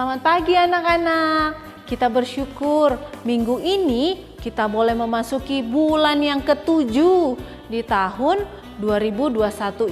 Selamat pagi anak-anak. Kita bersyukur minggu ini kita boleh memasuki bulan yang ke-7 di tahun 2021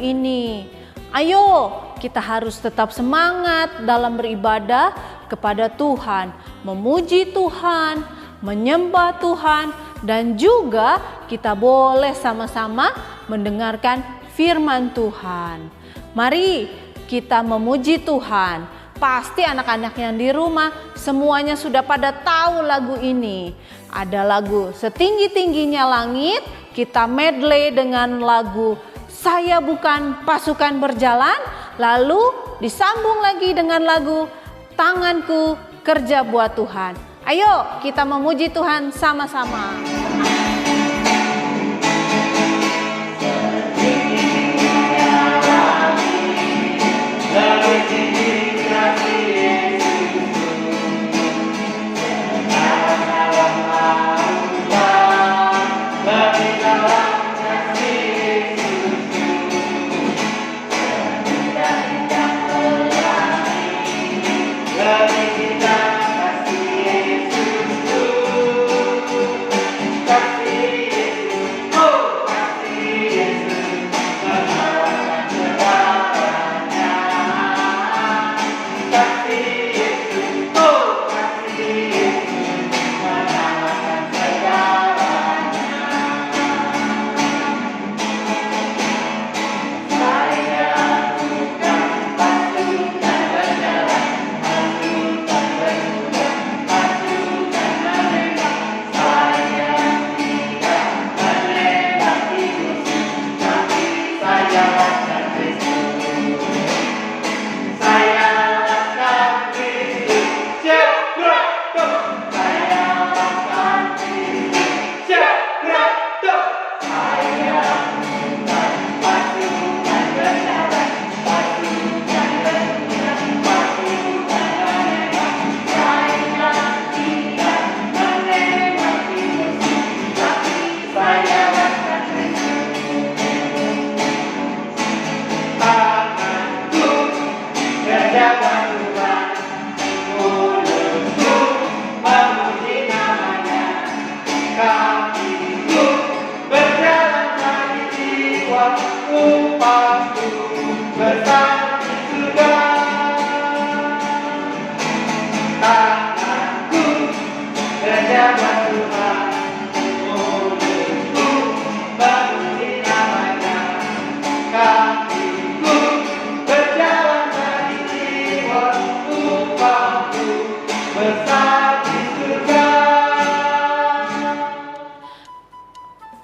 ini. Ayo, kita harus tetap semangat dalam beribadah kepada Tuhan, memuji Tuhan, menyembah Tuhan, dan juga kita boleh sama-sama mendengarkan firman Tuhan. Mari kita memuji Tuhan. Pasti anak-anak yang di rumah semuanya sudah pada tahu lagu ini. Ada lagu Setinggi-tingginya Langit, kita medley dengan lagu Saya Bukan Pasukan Berjalan, lalu disambung lagi dengan lagu Tanganku Kerja Buat Tuhan. Ayo kita memuji Tuhan sama-sama.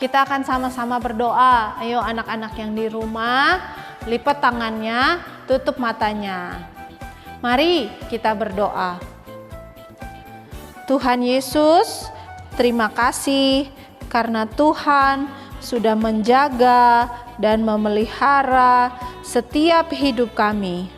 Kita akan sama-sama berdoa. Ayo anak-anak yang di rumah, lipat tangannya, tutup matanya. Mari kita berdoa. Tuhan Yesus, terima kasih karena Tuhan sudah menjaga dan memelihara setiap hidup kami.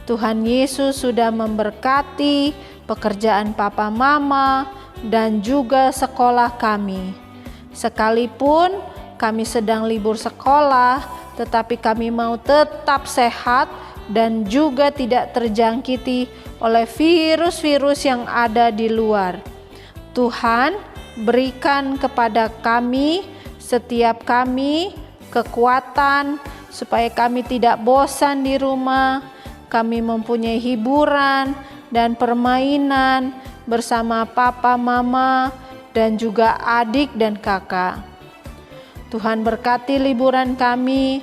Tuhan Yesus sudah memberkati pekerjaan papa mama dan juga sekolah kami. Sekalipun kami sedang libur sekolah, tetapi kami mau tetap sehat dan juga tidak terjangkiti oleh virus-virus yang ada di luar. Tuhan, berikan kepada kami, setiap kami, kekuatan supaya kami tidak bosan di rumah. Kami mempunyai hiburan dan permainan bersama papa, mama, dan juga adik dan kakak. Tuhan berkati liburan kami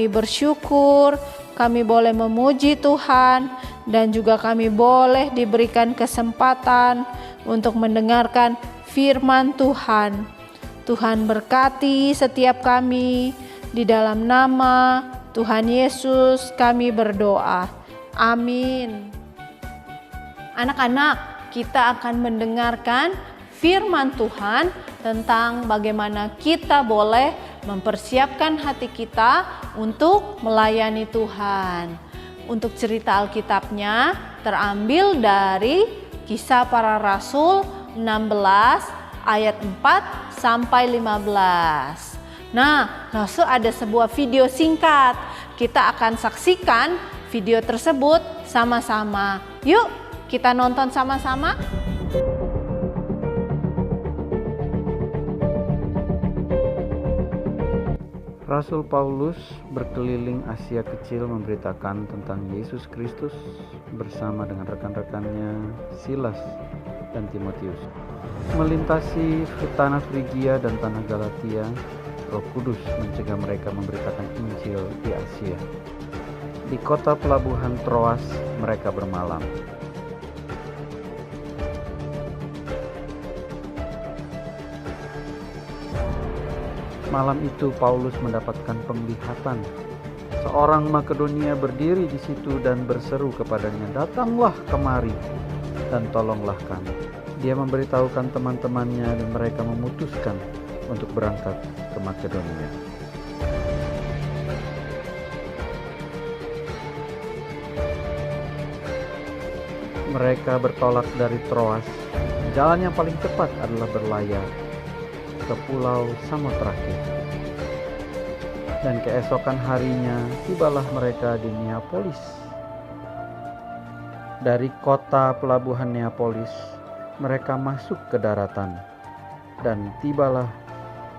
bersyukur, kami boleh memuji Tuhan, dan juga kami boleh diberikan kesempatan untuk mendengarkan firman Tuhan. Tuhan berkati setiap kami, di dalam nama Tuhan Yesus kami berdoa. Amin. Anak-anak, kita akan mendengarkan firman Tuhan tentang bagaimana kita boleh mempersiapkan hati kita untuk melayani Tuhan. Untuk cerita Alkitabnya terambil dari Kisah Para Rasul 16 ayat 4 sampai 15. Nah, langsung ada sebuah video singkat. Kita akan saksikan video tersebut sama-sama. Yuk, kita nonton sama-sama? Rasul Paulus berkeliling Asia Kecil memberitakan tentang Yesus Kristus bersama dengan rekan-rekannya Silas dan Timotius. Melintasi tanah Frigia dan tanah Galatia, Roh Kudus mencegah mereka memberitakan Injil di Asia. Di kota pelabuhan Troas mereka bermalam. Malam itu Paulus mendapatkan penglihatan. Seorang Makedonia berdiri di situ dan berseru kepadanya, "Datanglah kemari dan tolonglah kami." Dia memberitahukan teman-temannya dan mereka memutuskan untuk berangkat ke Makedonia. Mereka bertolak dari Troas. Jalan yang paling cepat adalah berlayar ke pulau Samotrake. Dan keesokan harinya tibalah mereka di Neapolis. Dari kota pelabuhan Neapolis mereka masuk ke daratan dan tibalah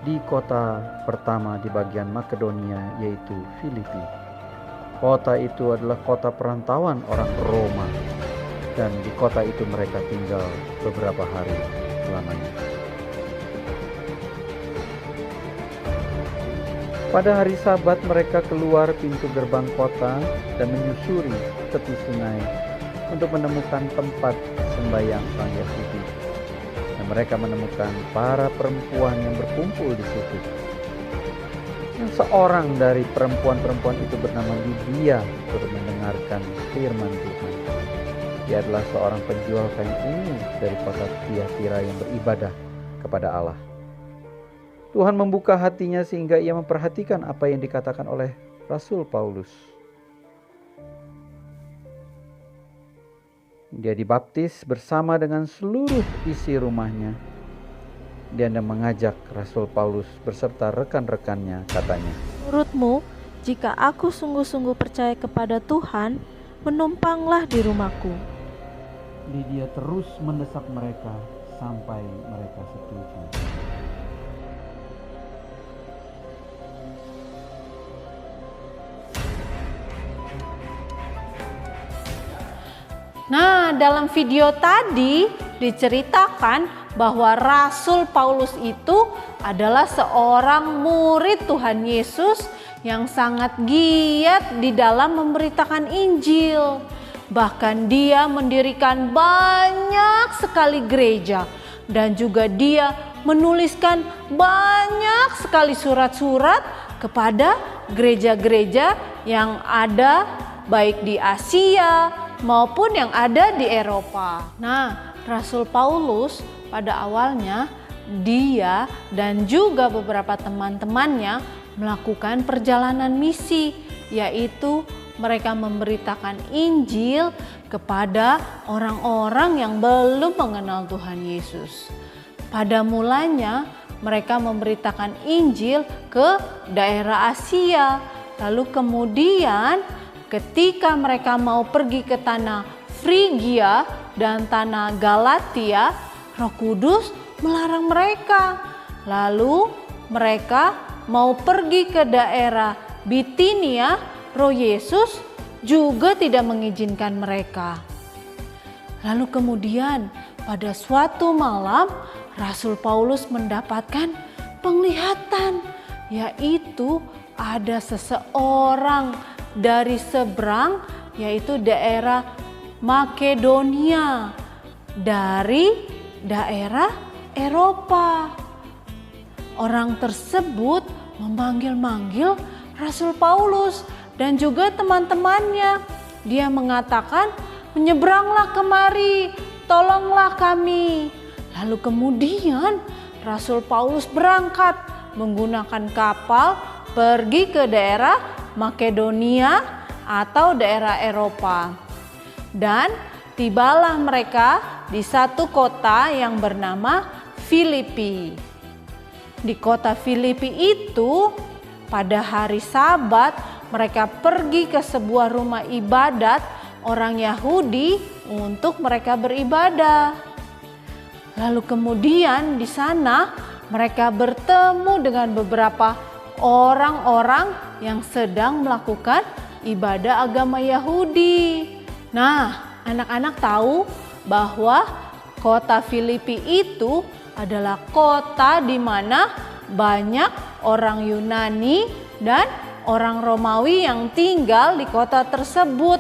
di kota pertama di bagian Makedonia, yaitu Filipi. Kota itu adalah kota perantauan orang Roma, dan di kota itu mereka tinggal beberapa hari lamanya. Pada hari Sabat mereka keluar pintu gerbang kota dan menyusuri tepi sungai untuk menemukan tempat sembahyang orang Yahudi. Dan mereka menemukan para perempuan yang berkumpul di situ. Dan seorang dari perempuan-perempuan itu bernama Lydia turut mendengarkan firman Tuhan. Dia adalah seorang penjual kain ungu dari kota Tiatira yang beribadah kepada Allah. Tuhan membuka hatinya sehingga ia memperhatikan apa yang dikatakan oleh Rasul Paulus. Dia dibaptis bersama dengan seluruh isi rumahnya. Dia mengajak Rasul Paulus beserta rekan-rekannya, katanya, "Menurutmu, jika aku sungguh-sungguh percaya kepada Tuhan, menumpanglah di rumahku." Dia terus mendesak mereka sampai mereka setuju. Nah, dalam video tadi diceritakan bahwa Rasul Paulus itu adalah seorang murid Tuhan Yesus yang sangat giat di dalam memberitakan Injil. Bahkan dia mendirikan banyak sekali gereja dan juga dia menuliskan banyak sekali surat-surat kepada gereja-gereja yang ada baik di Asia maupun yang ada di Eropa. Nah, Rasul Paulus pada awalnya dia dan juga beberapa teman-temannya melakukan perjalanan misi, yaitu mereka memberitakan Injil kepada orang-orang yang belum mengenal Tuhan Yesus. Pada mulanya mereka memberitakan Injil ke daerah Asia, lalu kemudian ketika mereka mau pergi ke tanah Frigia dan tanah Galatia, Roh Kudus melarang mereka. Lalu mereka mau pergi ke daerah Bitinia, Roh Yesus juga tidak mengizinkan mereka. Lalu kemudian pada suatu malam Rasul Paulus mendapatkan penglihatan, yaitu ada seseorang dari seberang, yaitu daerah Makedonia, dari daerah Eropa. Orang tersebut memanggil-manggil Rasul Paulus dan juga teman-temannya. Dia mengatakan, "Menyeberanglah kemari, tolonglah kami." Lalu kemudian Rasul Paulus berangkat menggunakan kapal pergi ke daerah Makedonia atau daerah Eropa. Dan tibalah mereka di satu kota yang bernama Filipi. Di kota Filipi itu pada hari Sabat mereka pergi ke sebuah rumah ibadat orang Yahudi untuk mereka beribadah. Lalu kemudian di sana mereka bertemu dengan beberapa orang-orang yang sedang melakukan ibadah agama Yahudi. Nah, anak-anak tahu bahwa kota Filipi itu adalah kota di mana banyak orang Yunani dan orang Romawi yang tinggal di kota tersebut,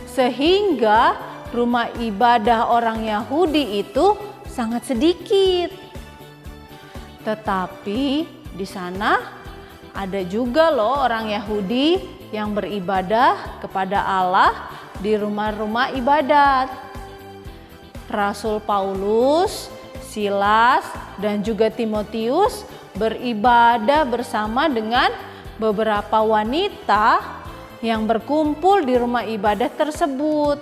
sehingga rumah ibadah orang Yahudi itu sangat sedikit. Tetapi di sana ada juga loh orang Yahudi yang beribadah kepada Allah di rumah-rumah ibadat. Rasul Paulus, Silas, dan juga Timotius beribadah bersama dengan beberapa wanita yang berkumpul di rumah ibadah tersebut.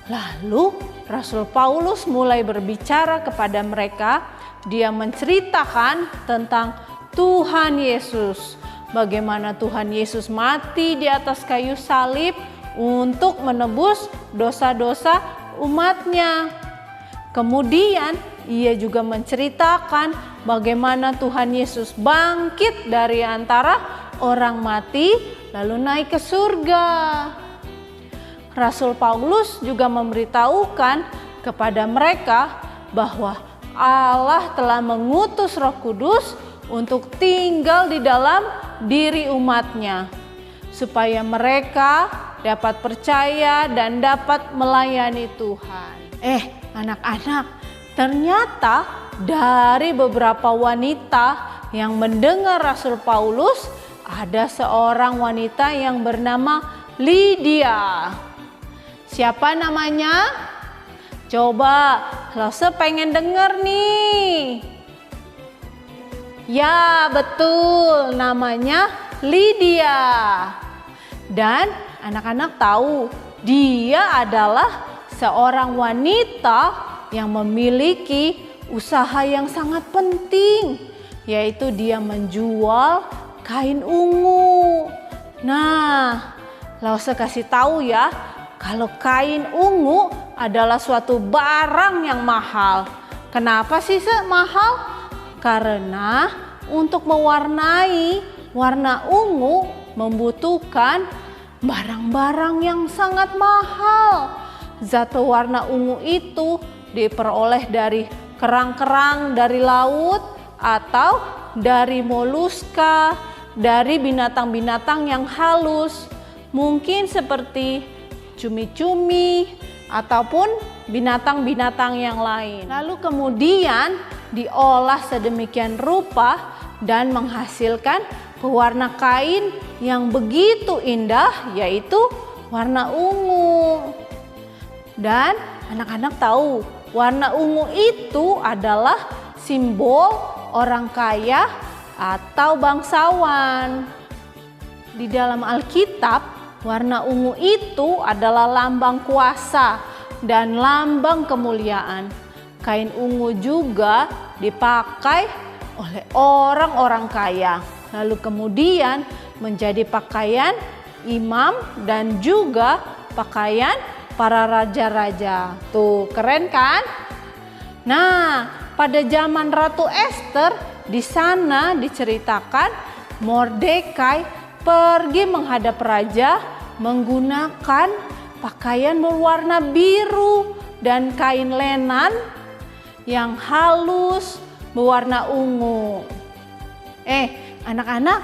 Lalu Rasul Paulus mulai berbicara kepada mereka. Dia menceritakan tentang Tuhan Yesus, bagaimana Tuhan Yesus mati di atas kayu salib untuk menebus dosa-dosa umatnya. Kemudian ia juga menceritakan bagaimana Tuhan Yesus bangkit dari antara orang mati lalu naik ke surga. Rasul Paulus juga memberitahukan kepada mereka bahwa Allah telah mengutus Roh Kudus untuk tinggal di dalam diri umatnya, supaya mereka dapat percaya dan dapat melayani Tuhan. Anak-anak, ternyata dari beberapa wanita yang mendengar Rasul Paulus, ada seorang wanita yang bernama Lydia. Siapa namanya? Coba, Lose pengen denger nih. Ya, betul, namanya Lydia. Dan anak-anak tahu, dia adalah seorang wanita yang memiliki usaha yang sangat penting, yaitu dia menjual kain ungu. Nah, Lause kasih tahu ya, kalau kain ungu adalah suatu barang yang mahal. Kenapa sih mahal? Karena untuk mewarnai warna ungu membutuhkan barang-barang yang sangat mahal. Zat warna ungu itu diperoleh dari kerang-kerang dari laut atau dari moluska, dari binatang-binatang yang halus, mungkin seperti cumi-cumi ataupun binatang-binatang yang lain. Lalu kemudian diolah sedemikian rupa dan menghasilkan pewarna kain yang begitu indah, yaitu warna ungu. Dan anak-anak tahu, warna ungu itu adalah simbol orang kaya atau bangsawan. Di dalam Alkitab, warna ungu itu adalah lambang kuasa dan lambang kemuliaan. Kain ungu juga dipakai oleh orang-orang kaya, lalu kemudian menjadi pakaian imam dan juga pakaian para raja-raja. Tuh, keren kan? Nah, pada zaman Ratu Ester, di sana diceritakan Mordekai pergi menghadap raja menggunakan pakaian berwarna biru dan kain lenan yang halus berwarna ungu. Anak-anak,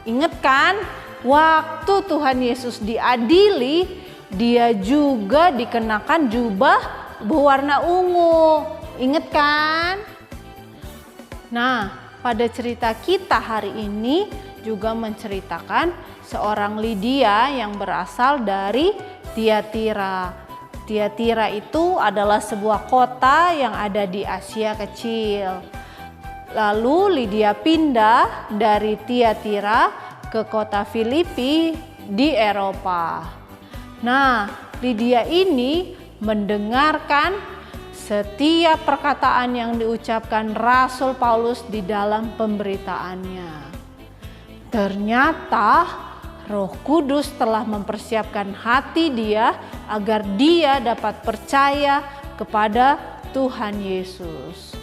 ingat kan waktu Tuhan Yesus diadili, dia juga dikenakan jubah berwarna ungu. Ingat kan? Nah, pada cerita kita hari ini juga menceritakan seorang Lydia yang berasal dari Tiatira. Tiatira itu adalah sebuah kota yang ada di Asia Kecil. Lalu Lydia pindah dari Tiatira ke kota Filipi di Eropa. Nah, Lydia ini mendengarkan setiap perkataan yang diucapkan Rasul Paulus di dalam pemberitaannya. Ternyata Roh Kudus telah mempersiapkan hati dia agar dia dapat percaya kepada Tuhan Yesus.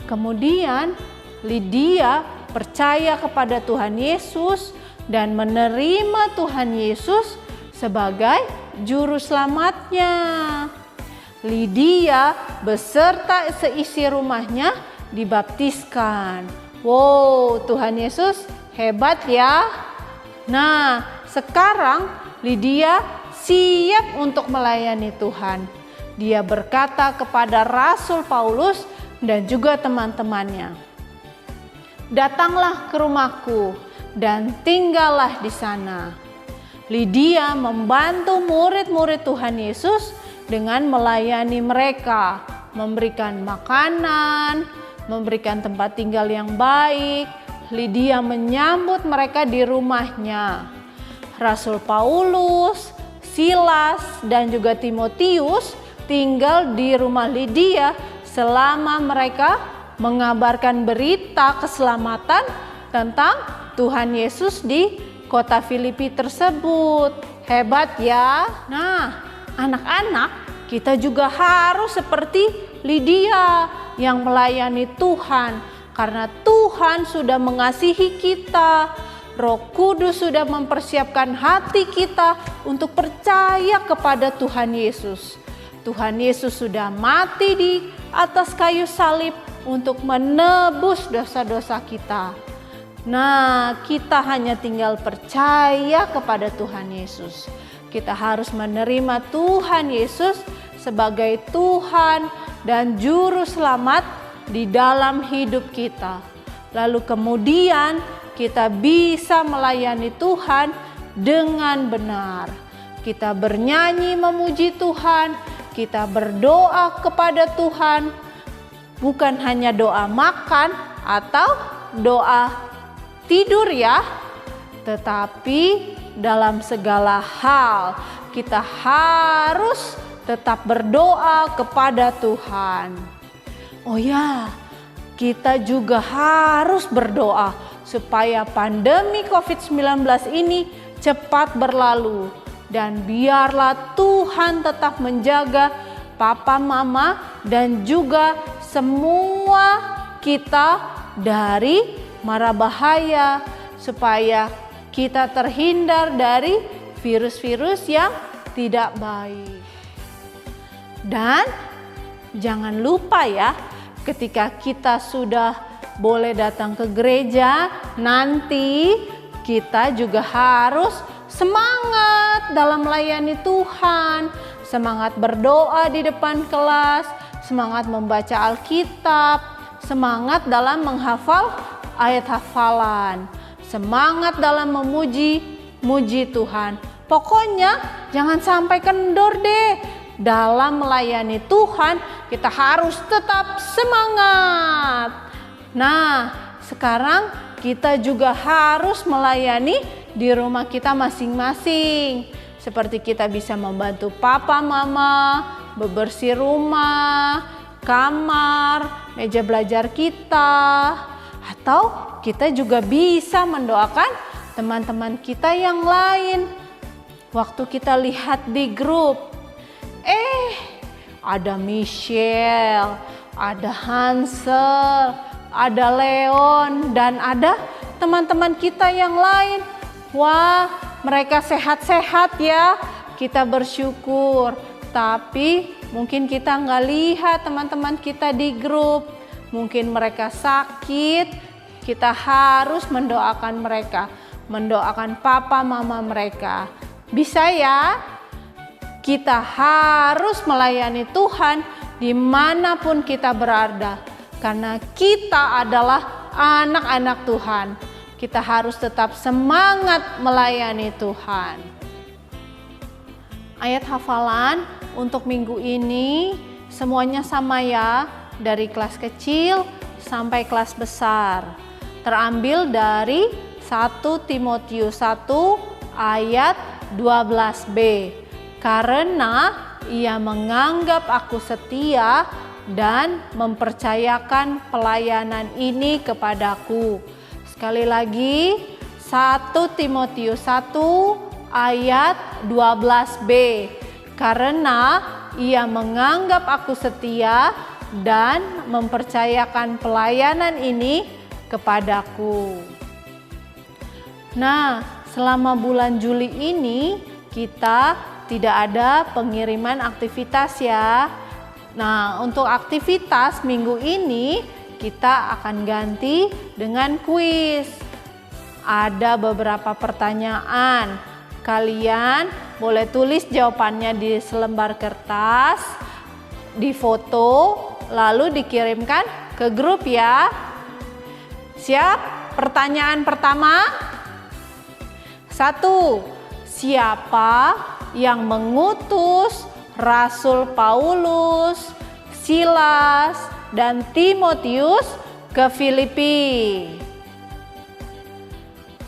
Kemudian Lydia percaya kepada Tuhan Yesus dan menerima Tuhan Yesus sebagai juru selamatnya. Lydia beserta seisi rumahnya dibaptiskan. Wow, Tuhan Yesus hebat ya. Nah, sekarang Lydia siap untuk melayani Tuhan. Dia berkata kepada Rasul Paulus dan juga teman-temannya, "Datanglah ke rumahku dan tinggallah di sana." Lydia membantu murid-murid Tuhan Yesus dengan melayani mereka, memberikan makanan, memberikan tempat tinggal yang baik. Lydia menyambut mereka di rumahnya. Rasul Paulus, Silas, dan juga Timotius tinggal di rumah Lydia selama mereka mengabarkan berita keselamatan tentang Tuhan Yesus di kota Filipi tersebut. Hebat ya. Nah, anak-anak, kita juga harus seperti Lydia yang melayani Tuhan. Karena Tuhan sudah mengasihi kita, Roh Kudus sudah mempersiapkan hati kita untuk percaya kepada Tuhan Yesus. Tuhan Yesus sudah mati di atas kayu salib untuk menebus dosa-dosa kita. Nah, kita hanya tinggal percaya kepada Tuhan Yesus. Kita harus menerima Tuhan Yesus sebagai Tuhan dan Juru Selamat di dalam hidup kita. Lalu kemudian kita bisa melayani Tuhan dengan benar. Kita bernyanyi memuji Tuhan, kita berdoa kepada Tuhan, bukan hanya doa makan atau doa tidur ya, tetapi dalam segala hal kita harus tetap berdoa kepada Tuhan. Oh ya, kita juga harus berdoa supaya pandemi COVID-19 ini cepat berlalu. Dan biarlah Tuhan tetap menjaga papa, mama, dan juga semua kita dari mara bahaya. Supaya kita terhindar dari virus-virus yang tidak baik. Dan jangan lupa ya, ketika kita sudah boleh datang ke gereja, nanti kita juga harus semangat dalam melayani Tuhan, semangat berdoa di depan kelas, semangat membaca Alkitab, semangat dalam menghafal ayat hafalan, semangat dalam memuji Tuhan. Pokoknya jangan sampai kendor deh. Dalam melayani Tuhan, kita harus tetap semangat. Nah, sekarang kita juga harus melayani di rumah kita masing-masing. Seperti kita bisa membantu papa, mama, bebersih rumah, kamar, meja belajar kita. Atau kita juga bisa mendoakan teman-teman kita yang lain. Waktu kita lihat di grup, ada Michelle, ada Hansel, ada Leon, dan ada teman-teman kita yang lain. Wah, mereka sehat-sehat ya. Kita bersyukur. Tapi mungkin kita nggak lihat teman-teman kita di grup. Mungkin mereka sakit. Kita harus mendoakan mereka. Mendoakan papa mama mereka. Bisa ya? Kita harus melayani Tuhan dimanapun kita berada. Karena kita adalah anak-anak Tuhan. Kita harus tetap semangat melayani Tuhan. Ayat hafalan untuk minggu ini semuanya sama ya. Dari kelas kecil sampai kelas besar. Terambil dari 1 Timotius 1 ayat 12b. Karena ia menganggap aku setia dan mempercayakan pelayanan ini kepadaku. Sekali lagi, 1 Timotius 1 ayat 12b. Karena ia menganggap aku setia dan mempercayakan pelayanan ini kepadaku. Nah, selama bulan Juli ini kita tidak ada pengiriman aktivitas ya. Nah, untuk aktivitas minggu ini kita akan ganti dengan kuis. Ada beberapa pertanyaan. Kalian boleh tulis jawabannya di selembar kertas, difoto, lalu dikirimkan ke grup ya. Siap? Pertanyaan pertama. 1. Siapa yang mengutus Rasul Paulus, Silas, dan Timotius ke Filipi?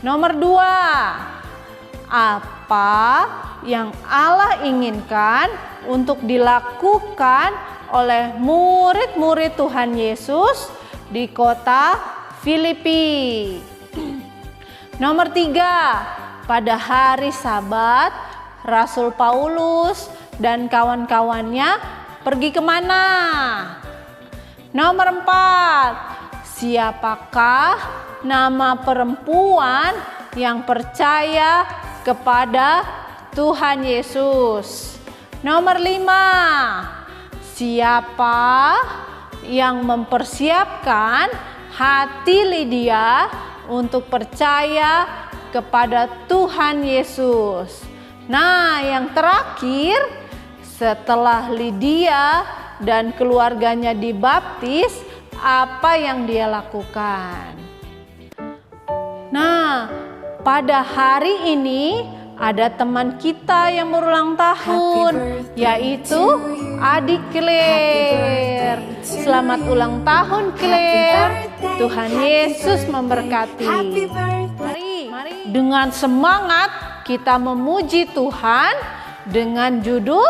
Nomor 2. Apa yang Allah inginkan untuk dilakukan oleh murid-murid Tuhan Yesus di kota Filipi? Nomor 3. Pada hari Sabat, Rasul Paulus dan kawan-kawannya pergi kemana? Nomor 4. Siapakah nama perempuan yang percaya kepada Tuhan Yesus? Nomor 5. Siapa yang mempersiapkan hati Lydia untuk percaya kepada Tuhan Yesus? Nah, yang terakhir, setelah Lydia dan keluarganya dibaptis, apa yang dia lakukan? Nah, pada hari ini ada teman kita yang berulang tahun, yaitu adik Claire. Selamat ulang tahun Claire. Tuhan Yesus memberkati. Mari dengan semangat kita memuji Tuhan dengan judul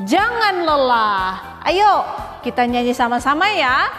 Jangan Lelah. Ayo kita nyanyi sama-sama ya.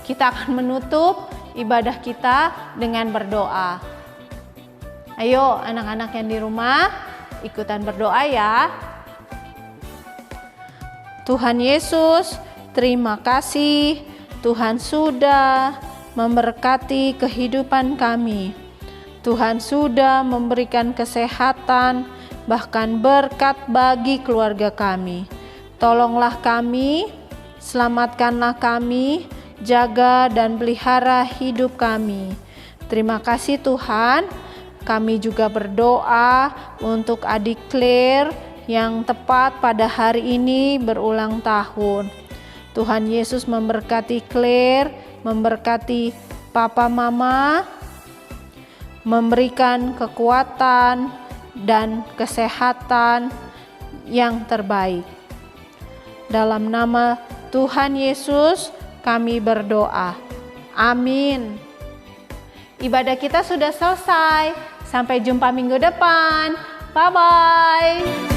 Kita akan menutup ibadah kita dengan berdoa. Ayo anak-anak yang di rumah ikutan berdoa ya. Tuhan Yesus, terima kasih Tuhan sudah memberkati kehidupan kami. Tuhan sudah memberikan kesehatan, bahkan berkat bagi keluarga kami. Tolonglah kami, selamatkanlah kami, jaga dan pelihara hidup kami. Terima kasih Tuhan. Kami juga berdoa untuk adik Claire yang tepat pada hari ini berulang tahun. Tuhan Yesus memberkati Claire, memberkati papa mama, memberikan kekuatan dan kesehatan yang terbaik. Dalam nama Tuhan Yesus kami berdoa. Amin. Ibadah kita sudah selesai. Sampai jumpa minggu depan. Bye-bye.